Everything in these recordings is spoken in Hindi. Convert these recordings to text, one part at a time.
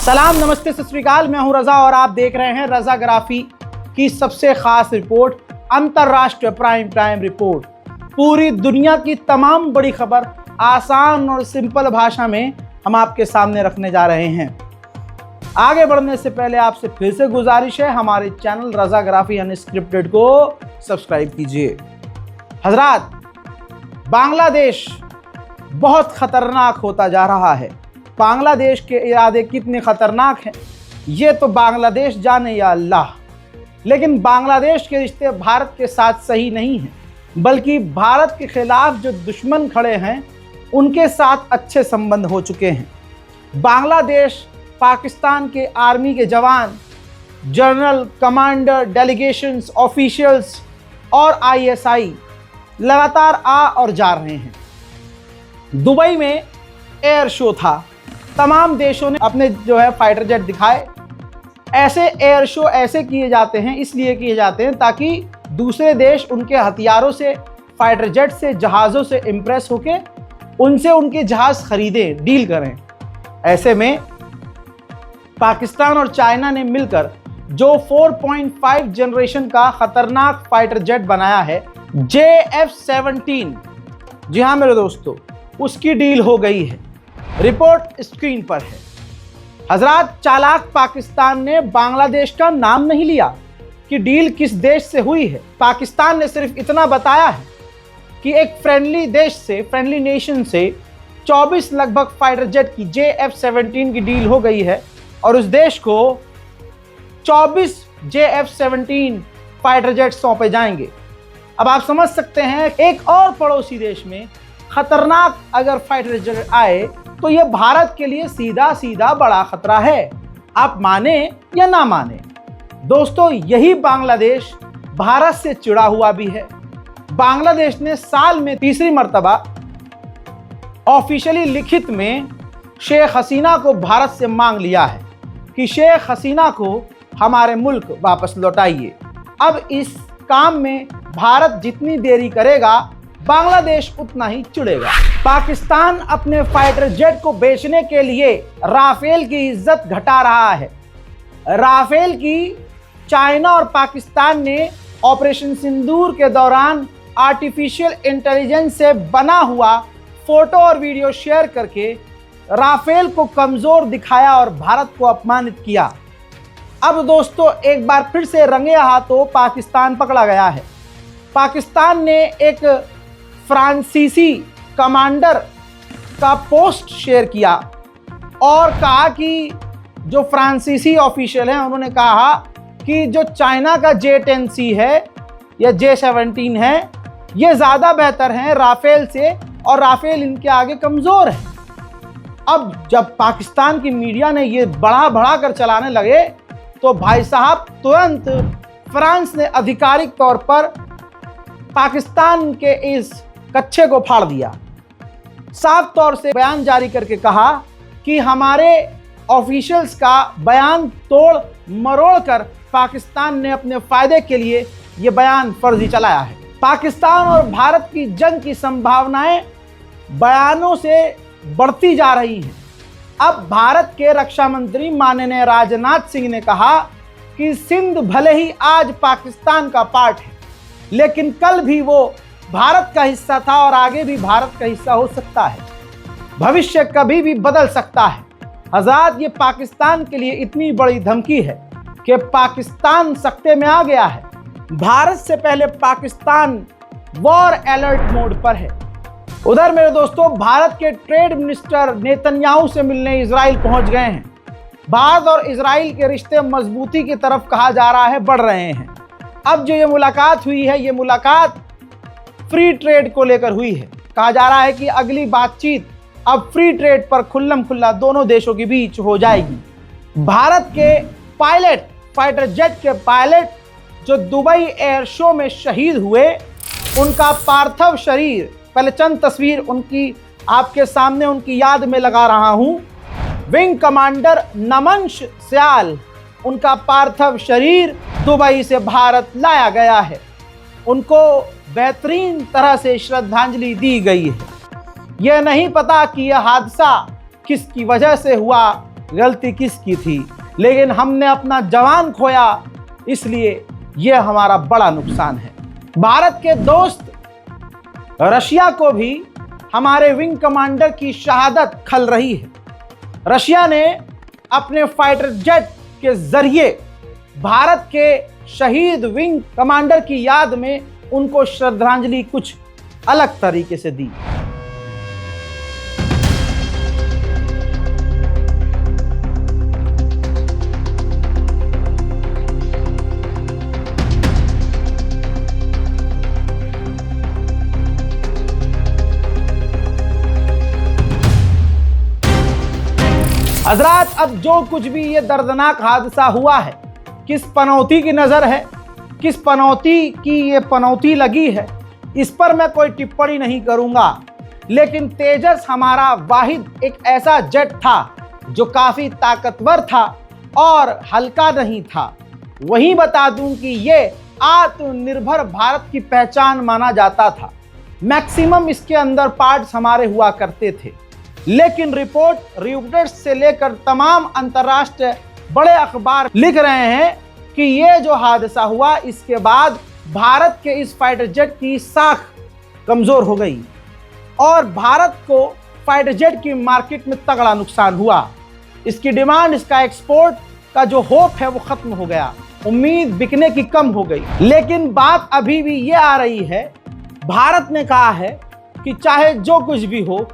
सलाम, नमस्ते, सत श्री अकाल। मैं हूं रजा और आप देख रहे हैं रजाग्राफी की सबसे खास रिपोर्ट, अंतरराष्ट्रीय प्राइम टाइम रिपोर्ट। पूरी दुनिया की तमाम बड़ी खबर आसान और सिंपल भाषा में हम आपके सामने रखने जा रहे हैं। आगे बढ़ने से पहले आपसे फिर से गुजारिश है, हमारे चैनल रजाग्राफी अनस्क्रिप्टेड को सब्सक्राइब कीजिए। हजरात, बांग्लादेश बहुत खतरनाक होता जा रहा है। बांग्लादेश के इरादे कितने खतरनाक हैं ये तो बांग्लादेश जाने या अल्लाह। लेकिन बांग्लादेश के रिश्ते भारत के साथ सही नहीं हैं, बल्कि भारत के खिलाफ जो दुश्मन खड़े हैं उनके साथ अच्छे संबंध हो चुके हैं। बांग्लादेश पाकिस्तान के आर्मी के जवान, जनरल, कमांडर, डेलीगेशंस, ऑफिशियल्स और ISI लगातार आ और जा रहे हैं। दुबई में एयर शो था, तमाम देशों ने अपने फाइटर जेट दिखाए। ऐसे एयर शो ऐसे किए जाते हैं, इसलिए किए जाते हैं ताकि दूसरे देश उनके हथियारों से, फाइटर जेट से, जहाज़ों से इम्प्रेस होके उनसे उनके जहाज़ खरीदें, डील करें। ऐसे में पाकिस्तान और चाइना ने मिलकर जो 4.5 जनरेशन का खतरनाक फाइटर जेट बनाया है, JF-17, जी हाँ मेरे दोस्तों, उसकी डील हो गई है। रिपोर्ट स्क्रीन पर है। हजरात, चालाक पाकिस्तान ने बांग्लादेश का नाम नहीं लिया कि डील किस देश से हुई है। पाकिस्तान ने सिर्फ इतना बताया है कि एक फ्रेंडली देश से, फ्रेंडली नेशन से 24 लगभग फाइटर जेट की JF-17 की डील हो गई है और उस देश को 24 JF-17 फाइटर जेट सौंपे जाएंगे। अब आप समझ सकते हैं, एक और पड़ोसी देश में खतरनाक अगर फाइटर जेट आए तो यह भारत के लिए सीधा सीधा बड़ा खतरा है। आप माने या ना माने दोस्तों, यही बांग्लादेश भारत से चिढ़ा हुआ भी है। बांग्लादेश ने साल में तीसरी मर्तबा ऑफिशियली लिखित में शेख हसीना को भारत से मांग लिया है कि शेख हसीना को हमारे मुल्क वापस लौटाइए। अब इस काम में भारत जितनी देरी करेगा, बांग्लादेश उतना ही चिढ़ेगा। पाकिस्तान अपने फाइटर जेट को बेचने के लिए राफेल की इज्जत घटा रहा है। राफेल की चाइना और पाकिस्तान ने ऑपरेशन सिंदूर के दौरान आर्टिफिशियल इंटेलिजेंस से बना हुआ फोटो और वीडियो शेयर करके राफेल को कमजोर दिखाया और भारत को अपमानित किया। अब दोस्तों, एक बार फिर से रंगे हाथों पाकिस्तान पकड़ा गया है। पाकिस्तान ने एक फ्रांसीसी कमांडर का पोस्ट शेयर किया और कहा कि जो फ्रांसीसी ऑफिशियल हैं उन्होंने कहा कि जो चाइना का J-10C है या J-17 है, ये ज़्यादा बेहतर हैं राफेल से और राफेल इनके आगे कमज़ोर है। अब जब पाकिस्तान की मीडिया ने ये बढ़ा कर चलाने लगे तो भाई साहब तुरंत फ्रांस ने आधिकारिक तौर पर पाकिस्तान के इस कच्चे को फाड़ दिया। साफ तौर से बयान जारी करके कहा कि हमारे ऑफिशियल्स का बयान तोड़ मरोड़ कर पाकिस्तान ने अपने फायदे के लिए ये बयान फर्जी चलाया है। पाकिस्तान और भारत की जंग की संभावनाएं बयानों से बढ़ती जा रही हैं। अब भारत के रक्षा मंत्री माननीय राजनाथ सिंह ने कहा कि सिंध भले ही आज पाकिस्तान का पार्ट है, लेकिन कल भी वो भारत का हिस्सा था और आगे भी भारत का हिस्सा हो सकता है। भविष्य कभी भी बदल सकता है। हज़रात, ये पाकिस्तान के लिए इतनी बड़ी धमकी है कि पाकिस्तान सख्ते में आ गया है। भारत से पहले पाकिस्तान वॉर अलर्ट मोड पर है। उधर मेरे दोस्तों, भारत के ट्रेड मिनिस्टर नेतन्याहू से मिलने इजराइल पहुंच गए हैं। भारत और इजराइल के रिश्ते मजबूती की तरफ कहा जा रहा है बढ़ रहे हैं। अब जो ये मुलाकात हुई है, ये मुलाकात फ्री ट्रेड को लेकर हुई है। कहा जा रहा है कि अगली बातचीत अब फ्री ट्रेड पर खुल्लम खुल्ला दोनों देशों के बीच हो जाएगी। भारत के पायलट, फाइटर जेट के पायलट जो दुबई एयर शो में शहीद हुए, उनका पार्थिव शरीर, पहले चंद तस्वीर उनकी आपके सामने उनकी याद में लगा रहा हूं। विंग कमांडर नमंश सयाल, उनका पार्थिव शरीर दुबई से भारत लाया गया है। उनको बेहतरीन तरह से श्रद्धांजलि दी गई है। यह नहीं पता कि यह हादसा किसकी वजह से हुआ, गलती किसकी थी, लेकिन हमने अपना जवान खोया, इसलिए यह हमारा बड़ा नुकसान है। भारत के दोस्त रशिया को भी हमारे विंग कमांडर की शहादत खल रही है। रशिया ने अपने फाइटर जेट के जरिए भारत के शहीद विंग कमांडर की याद में उनको श्रद्धांजलि कुछ अलग तरीके से दी। हजरात, अब जो कुछ भी ये दर्दनाक हादसा हुआ है, किस पनौती की नज़र है, किस पनौती की ये पनौती लगी है, इस पर मैं कोई टिप्पणी नहीं करूंगा। लेकिन तेजस हमारा वाहिद एक ऐसा जेट था जो काफ़ी ताकतवर था और हल्का नहीं था। वहीं बता दूं कि ये आत्मनिर्भर भारत की पहचान माना जाता था। मैक्सिमम इसके अंदर पार्ट्स हमारे हुआ करते थे, लेकिन रिपोर्ट रिपोर्टर्स से लेकर तमाम अंतर्राष्ट्रीय बड़े अखबार लिख रहे हैं कि ये जो हादसा हुआ, इसके बाद भारत के इस फाइटर जेट की साख कमज़ोर हो गई और भारत को फाइटर जेट की मार्केट में तगड़ा नुकसान हुआ। इसकी डिमांड, इसका एक्सपोर्ट का जो होप है वो ख़त्म हो गया, उम्मीद बिकने की कम हो गई। लेकिन बात अभी भी ये आ रही है, भारत ने कहा है कि चाहे जो कुछ भी हो,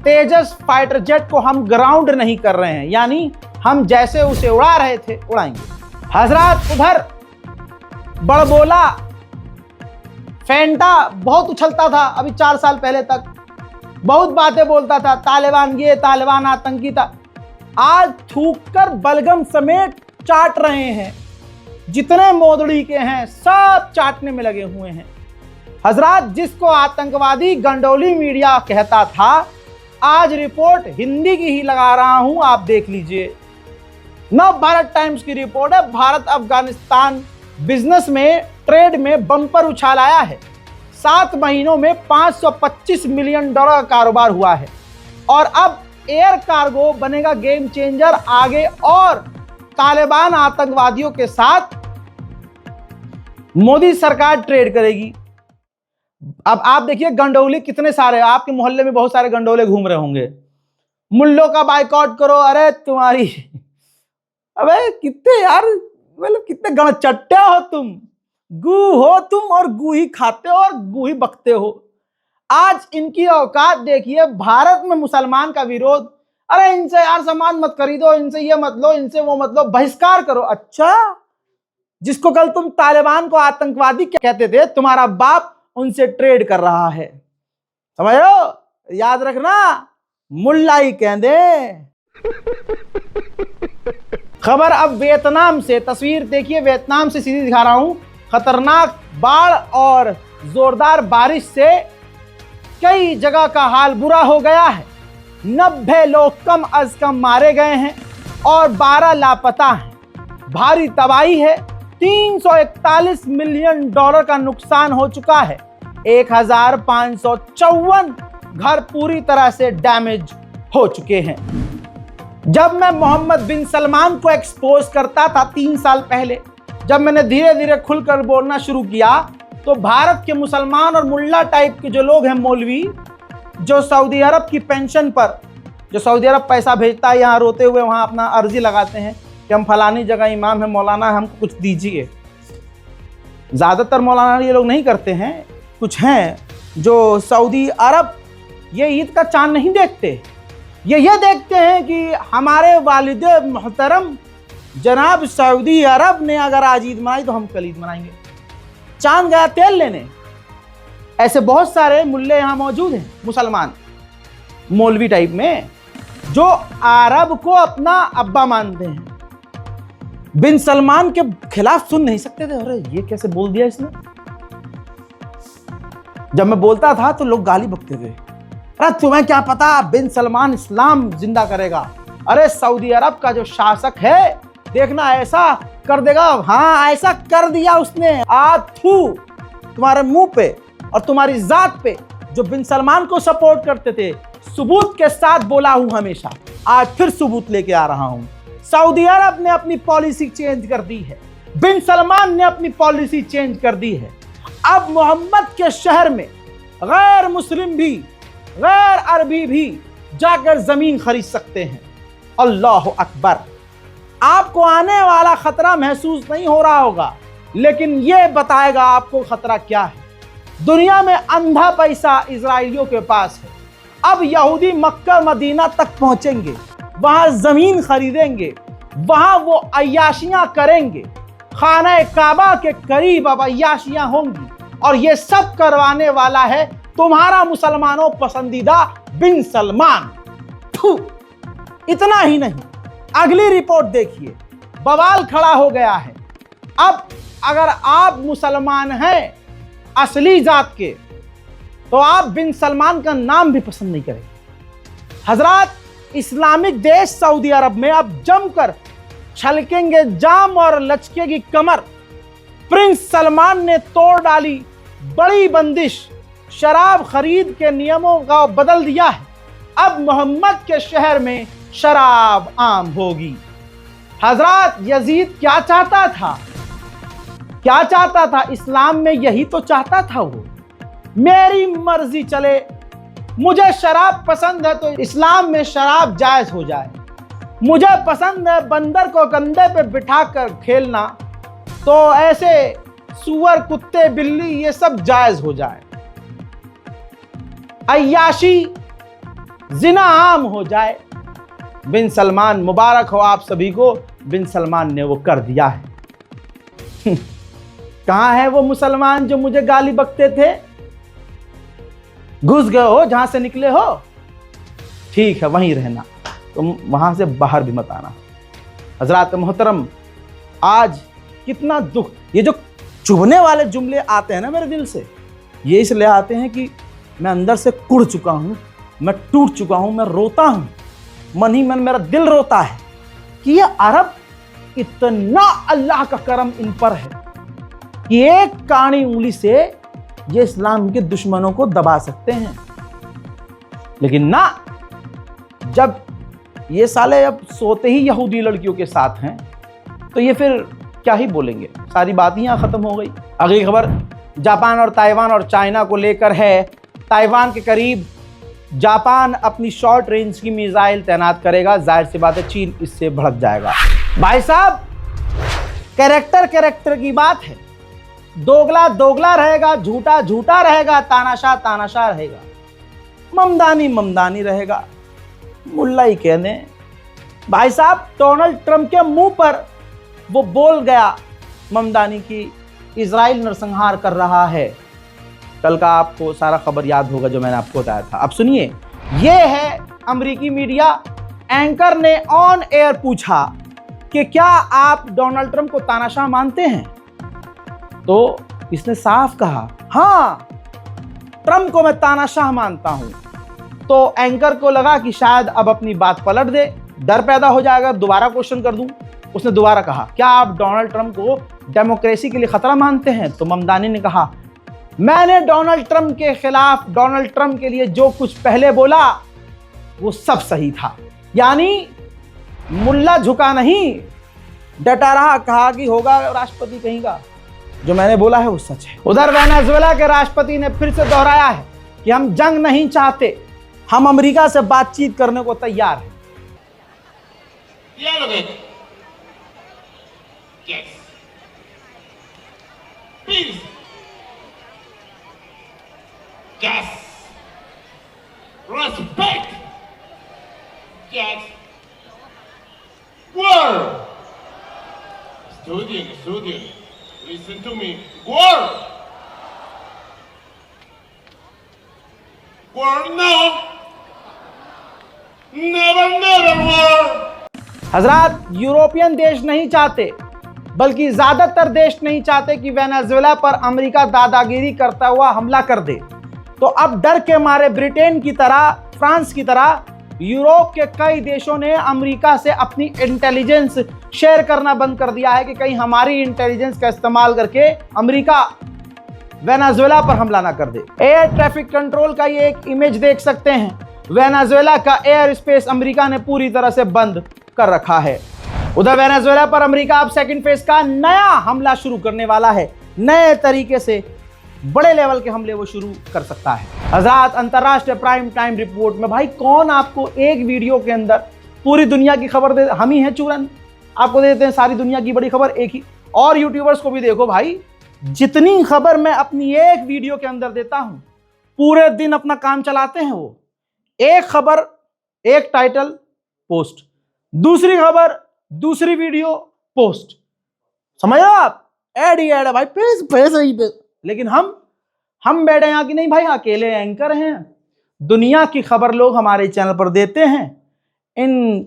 तेजस फाइटर जेट को हम ग्राउंड नहीं कर रहे हैं, यानी हम जैसे उसे उड़ा रहे थे उड़ाएंगे। हजरात, उधर बड़बोला फेंटा बहुत उछलता था अभी 4 साल पहले तक, बहुत बातें बोलता था, तालिबान ये, तालिबान आतंकी था। आज थूककर बलगम समेत चाट रहे हैं, जितने मोदड़ी के हैं सब चाटने में लगे हुए हैं। हजरात, जिसको आतंकवादी गंडोली मीडिया कहता था, आज रिपोर्ट हिंदी की ही लगा रहा हूं, आप देख लीजिए। नव भारत टाइम्स की रिपोर्ट है, भारत अफगानिस्तान बिजनेस में, ट्रेड में बम्पर उछाल आया है। 7 महीनों में $525 मिलियन का कारोबार हुआ है और अब एयर कार्गो बनेगा गेम चेंजर आगे, और तालिबान आतंकवादियों के साथ मोदी सरकार ट्रेड करेगी। अब आप देखिए, गंडोले कितने सारे, आपके मोहल्ले में बहुत सारे गंडोले घूम रहे होंगे, मुल्लों का बाइकआउट करो, अरे तुम्हारी, अबे कितने यार, मतलब कितने गणचट्टे हो तुम, गू हो तुम और गू ही खाते हो और गू ही बकते हो। आज इनकी औकात देखिए, भारत में मुसलमान का विरोध, अरे इनसे यार सामान मत खरीदो, इनसे ये मत लो, इनसे वो मत लो, बहिष्कार करो। अच्छा, जिसको कल तुम तालिबान को आतंकवादी कहते थे, तुम्हारा बाप उनसे ट्रेड कर रहा है, समझो, याद रखना, मुल्ला ही कह दे। खबर अब वियतनाम से, तस्वीर देखिए, वियतनाम से सीधी दिखा रहा हूं। खतरनाक बाढ़ और जोरदार बारिश से कई जगह का हाल बुरा हो गया है। 90 लोग कम अज कम मारे गए हैं और 12 लापता हैं। भारी तबाही है, $341 मिलियन का नुकसान हो चुका है। 1554 घर पूरी तरह से डैमेज हो चुके हैं। जब मैं मोहम्मद बिन सलमान को एक्सपोज करता था 3 साल पहले, जब मैंने धीरे धीरे खुलकर बोलना शुरू किया, तो भारत के मुसलमान और मुल्ला टाइप के जो लोग हैं, मौलवी, जो सऊदी अरब की पेंशन पर, जो सऊदी अरब पैसा भेजता है, यहाँ रोते हुए वहाँ अपना अर्जी लगाते हैं कि हम फलानी जगह इमाम है, मौलाना, हमको कुछ दीजिए। ज़्यादातर मौलाना ये लोग नहीं करते हैं, कुछ हैं जो सऊदी अरब ये ईद का चांद नहीं देखते, ये देखते हैं कि हमारे वालिद मोहतरम जनाब सऊदी अरब ने अगर आज ईद मनाई तो हम कल ईद मनाएंगे। चांद गया तेल लेने। ऐसे बहुत सारे मुल्ले यहाँ मौजूद हैं, मुसलमान मौलवी टाइप में, जो अरब को अपना अब्बा मानते हैं। बिन सलमान के खिलाफ सुन नहीं सकते थे, अरे ये कैसे बोल दिया इसने। जब मैं बोलता था तो लोग गाली बकते थे, अरे तुम्हें क्या पता बिन सलमान इस्लाम जिंदा करेगा, अरे सऊदी अरब का जो शासक है देखना ऐसा कर देगा। हाँ, ऐसा कर दिया उसने। आथू तुम्हारे मुंह पे और तुम्हारी जात पे, जो बिन सलमान को सपोर्ट करते थे, सबूत के साथ बोला हूं हमेशा, आज फिर सबूत लेके आ रहा हूं। सऊदी अरब ने अपनी पॉलिसी चेंज कर दी है, बिन सलमान ने अपनी पॉलिसी चेंज कर दी है। अब मोहम्मद के शहर में गैर मुस्लिम भी, गैर अरबी भी जाकर जमीन खरीद सकते हैं। अल्लाह अकबर। आपको आने वाला खतरा महसूस नहीं हो रहा होगा, लेकिन यह बताएगा आपको खतरा क्या है। दुनिया में अंधा पैसा इजराइलियों के पास है। अब यहूदी मक्का मदीना तक पहुंचेंगे, वहां जमीन खरीदेंगे, वहां वो अय्याशियां करेंगे। खाना काबा के करीब अब अय्याशियां होंगी, और ये सब करवाने वाला है तुम्हारा मुसलमानों पसंदीदा बिन सलमान। इतना ही नहीं, अगली रिपोर्ट देखिए, बवाल खड़ा हो गया है। अब अगर आप मुसलमान हैं असली जात के, तो आप बिन सलमान का नाम भी पसंद नहीं करेंगे। हजरात, इस्लामिक देश सऊदी अरब में अब जमकर छलकेंगे जाम और लचकेगी कमर। प्रिंस सलमान ने तोड़ डाली बड़ी बंदिश, शराब खरीद के नियमों का बदल दिया है। अब मोहम्मद के शहर में शराब आम होगी। हजरात, यजीद क्या चाहता था? क्या चाहता था? इस्लाम में यही तो चाहता था वो। मेरी मर्जी चले, मुझे शराब पसंद है तो इस्लाम में शराब जायज हो जाए। मुझे पसंद है बंदर को कंधे पे बिठाकर खेलना, तो ऐसे सुअर, कुत्ते, बिल्ली ये सब जायज हो जाए। अय्याशी, जिना आम हो जाए। बिन सलमान, मुबारक हो आप सभी को, बिन सलमान ने वो कर दिया है। कहां है वो मुसलमान जो मुझे गाली बकते थे? घुस गए हो जहां से निकले हो? ठीक है, वहीं रहना, तुम वहां से बाहर भी मत आना। हजरात मोहतरम, आज कितना दुख, ये जो चुभने वाले जुमले आते हैं ना मेरे दिल से, ये इसलिए आते हैं कि मैं अंदर से कुड़ चुका हूं, मैं टूट चुका हूं, मैं रोता हूं, मन ही मन मेरा दिल रोता है कि ये अरब, इतना अल्लाह का करम इन पर है कि एक कानी उंगली से ये इस्लाम के दुश्मनों को दबा सकते हैं। लेकिन ना, जब ये साले अब सोते ही यहूदी लड़कियों के साथ हैं, तो ये फिर क्या ही बोलेंगे। सारी बात यहां खत्म हो गई। अगली खबर जापान और ताइवान और चाइना को लेकर है। ताइवान के करीब जापान अपनी शॉर्ट रेंज की मिसाइल तैनात करेगा। जाहिर सी बात है चीन इससे भड़क जाएगा। भाई साहब, कैरेक्टर की बात है। दोगला दोगला रहेगा, झूठा झूठा रहेगा, तानाशाह तानाशाह रहेगा, ममदानी ममदानी रहेगा। मुल्ला ही कहने। भाई साहब, डोनाल्ड ट्रंप के मुंह पर वो बोल गया ममदानी की इजराइल नरसंहार कर रहा है। कल का आपको सारा खबर याद होगा जो मैंने आपको बताया था। अब सुनिए, ये है अमेरिकी मीडिया। एंकर ने ऑन एयर पूछा कि क्या आप डोनाल्ड ट्रंप को तानाशाह मानते हैं? तो इसने साफ कहा, हाँ, ट्रंप को मैं तानाशाह मानता हूं। तो एंकर को लगा कि शायद अब अपनी बात पलट दे, डर पैदा हो जाएगा, दोबारा क्वेश्चन कर दूं। उसने दोबारा कहा, क्या आप डोनाल्ड ट्रंप को डेमोक्रेसी के लिए खतरा मानते हैं? तो ममदानी ने कहा, मैंने डोनाल्ड ट्रंप के खिलाफ, डोनाल्ड ट्रंप के लिए जो कुछ पहले बोला वो सब सही था। यानी मुल्ला झुका नहीं, डटा रहा, कहा कि होगा राष्ट्रपति कहीं का, जो मैंने बोला है वो सच है। उधर वेनेजुएला के राष्ट्रपति ने फिर से दोहराया है कि हम जंग नहीं चाहते, हम अमेरिका से बातचीत करने को तैयार हैं। Yes. Peace. Yes. Respect. Yes. War. Student, listen to me. War. War, no. Never war. हजरात, यूरोपियन देश नहीं चाहते, बल्कि ज्यादातर देश नहीं चाहते कि वेनेजुएला पर अमेरिका दादागिरी करता हुआ हमला कर दे। तो अब डर के मारे ब्रिटेन की तरह, फ्रांस की तरह यूरोप के कई देशों ने अमेरिका से अपनी इंटेलिजेंस शेयर करना बंद कर दिया है कि कहीं हमारी इंटेलिजेंस का इस्तेमाल करके अमेरिका वेनेजुएला पर हमला ना कर दे। एयर ट्रैफिक कंट्रोल का ये एक इमेज देख सकते हैं। वेनेजुएला का एयर स्पेस अमेरिका ने पूरी तरह से बंद कर रखा है। उधर वेनेजुएला पर अमेरिका अब सेकंड फेज का नया हमला शुरू करने वाला है। नए तरीके से बड़े लेवल के हमले वो शुरू कर सकता है। हजरात, अंतरराष्ट्रीय प्राइम टाइम रिपोर्ट में भाई कौन आपको एक वीडियो के अंदर पूरी दुनिया की खबर दे? हम ही हैं चूरन, आपको दे देते हैं सारी दुनिया की बड़ी खबर एक ही। और यूट्यूबर्स को भी देखो भाई, जितनी खबर मैं अपनी एक वीडियो के अंदर देता हूं, पूरे दिन अपना काम चलाते हैं वो। एक खबर, एक टाइटल, पोस्ट, दूसरी खबर, दूसरी वीडियो, पोस्ट। समझ रहे हो आप? ऐड ही ऐड है भाई, पैसे ही पे। लेकिन हम बैठे यहाँ की नहीं भाई, अकेले एंकर हैं। दुनिया की खबर लोग हमारे चैनल पर देते हैं। इन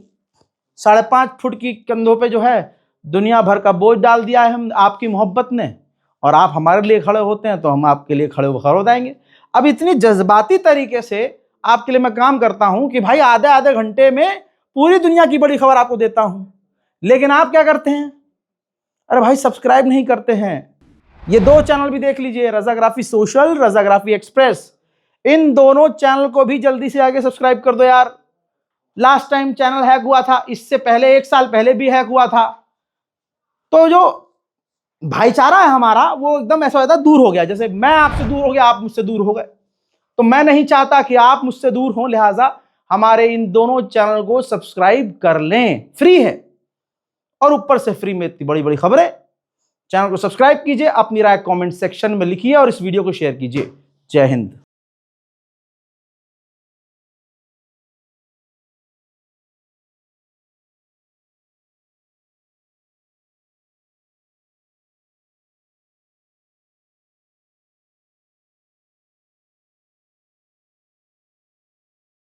5.5 फुट की कंधों पे जो है दुनिया भर का बोझ डाल दिया है हम आपकी मोहब्बत ने, और आप हमारे लिए खड़े होते हैं तो हम आपके लिए खड़े हो जाएंगे। अब इतनी जज्बाती तरीके से आपके लिए मैं काम करता हूं कि भाई आधे आधे घंटे में पूरी दुनिया की बड़ी खबर आपको देता हूं, लेकिन आप क्या करते हैं? अरे भाई सब्सक्राइब नहीं करते हैं। ये 2 चैनल भी देख लीजिए, रजाग्राफी सोशल, रजाग्राफी एक्सप्रेस। इन दोनों चैनल को भी जल्दी से आगे सब्सक्राइब कर दो यार। लास्ट टाइम चैनल हैक हुआ था, इससे पहले 1 साल पहले भी हैक हुआ था, तो जो भाईचारा है हमारा वो एकदम ऐसा होता है दूर हो गया। जैसे मैं आपसे दूर हो गया, आप मुझसे दूर हो गए, तो मैं नहीं चाहता कि आप मुझसे दूर हों, लिहाजा हमारे इन दोनों चैनल को सब्सक्राइब कर लें, फ्री है, और ऊपर से फ्री में इतनी बड़ी बड़ी खबरें। चैनल को सब्सक्राइब कीजिए, अपनी राय कमेंट सेक्शन में लिखिए और इस वीडियो को शेयर कीजिए। जय हिंद।